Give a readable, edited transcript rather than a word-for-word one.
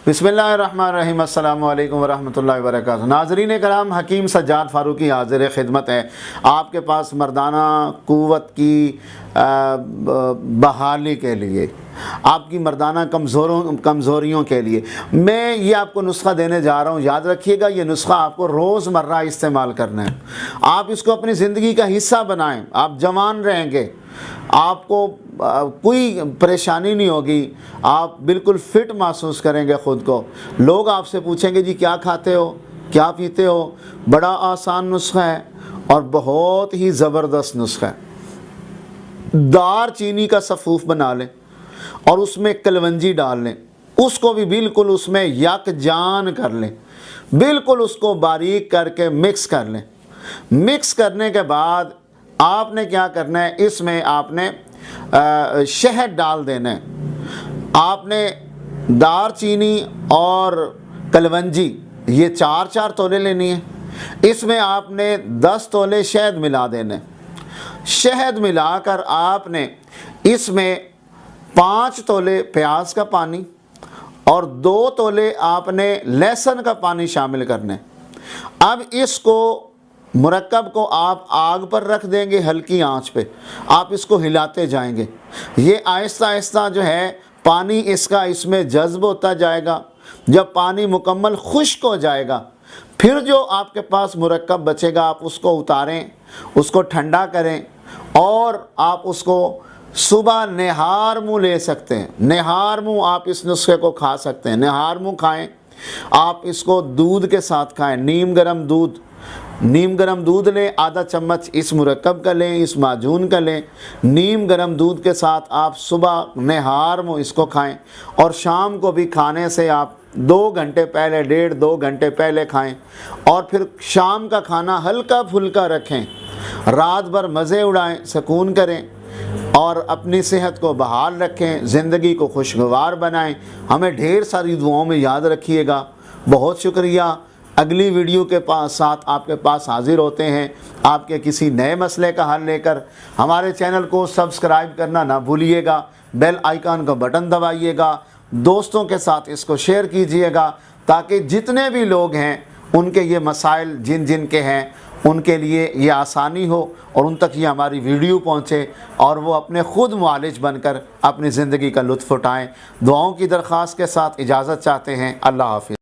बिस्मिल्लाहिर्रहमानिर्रहीम। अस्सलाम वालेकुम वरहमतुल्लाहि वबरकातुहू। नाज़रीन करम, हकीम सज्जाद फ़ारूकी हाज़िर खिदमत है आपके पास मर्दाना क़ुव्वत की बहाली के लिए, आपकी मर्दाना कमज़ोरियों के लिए मैं ये आपको नुस्खा देने जा रहा हूँ। याद रखिएगा, ये नुस्खा आपको रोज़मर्रा इस्तेमाल करना है। आप इसको अपनी ज़िंदगी का हिस्सा बनाएं। आप जवान रहेंगे, आपको कोई परेशानी नहीं होगी, आप बिल्कुल फ़िट महसूस करेंगे ख़ुद को। लोग आपसे पूछेंगे जी क्या खाते हो, क्या पीते हो। बड़ा आसान नुस्खा है और बहुत ही ज़बरदस्त नुस्खा है। दार चीनी का सफ़ूफ बना लें और उसमें कलवंजी डाल लें, उसको भी बिल्कुल उसमें यकजान कर लें, बिल्कुल उसको बारीक करके मिक्स कर लें। मिक्स करने के बाद आपने क्या करना है, इसमें आपने शहद डाल देना है। आपने दार चीनी और कलवंजी ये 4-4 तोले लेनी है। इसमें आपने 10 तोले शहद मिला देने। शहद मिलाकर आपने इसमें 5 तोले प्याज का पानी और 2 तोले आपने लहसुन का पानी शामिल करने। अब इसको मुरक्कब को आप आग पर रख देंगे, हल्की आंच पे। आप इसको हिलाते जाएंगे। ये आहिस्ता आहिस्ता जो है पानी इसका इसमें जज्ब होता जाएगा। जब पानी मुकम्मल खुश्क हो जाएगा, फिर जो आपके पास मुरक्कब बचेगा आप उसको उतारें, उसको ठंडा करें और आप उसको सुबह निहार मुँह ले सकते हैं। निहार मुँह आप इस नुस्खे को खा सकते हैं। निहार मुँह खाएँ। आप इसको दूध के साथ खाएँ। नीम गरम दूध लें, आधा चम्मच इस मुरक्कब का लें, इस माजून का लें। नीम गरम दूध के साथ आप सुबह निहार मुँह इसको खाएं और शाम को भी खाने से आप 2 घंटे पहले, 1.5-2 घंटे पहले खाएं और फिर शाम का खाना हल्का फुल्का रखें। रात भर मज़े उड़ाएं, सुकून करें और अपनी सेहत को बहाल रखें, ज़िंदगी को खुशगवार बनाएं। हमें ढेर सारी दुआओं में याद रखिएगा। बहुत शुक्रिया। अगली वीडियो के साथ आपके पास हाजिर होते हैं आपके किसी नए मसले का हल लेकर। हमारे चैनल को सब्सक्राइब करना ना भूलिएगा। बेल आइकन का बटन दबाइएगा। दोस्तों के साथ इसको शेयर कीजिएगा ताकि जितने भी लोग हैं उनके ये मसाइल जिन के हैं उनके लिए ये आसानी हो और उन तक ये हमारी वीडियो पहुँचे और वो अपने ख़ुद मुआलिज बनकर अपनी ज़िंदगी का लुत्फ़ उठाएँ। दुआओं की दरख्वास्त के साथ इजाज़त चाहते हैं। अल्लाह हाफ़िज़।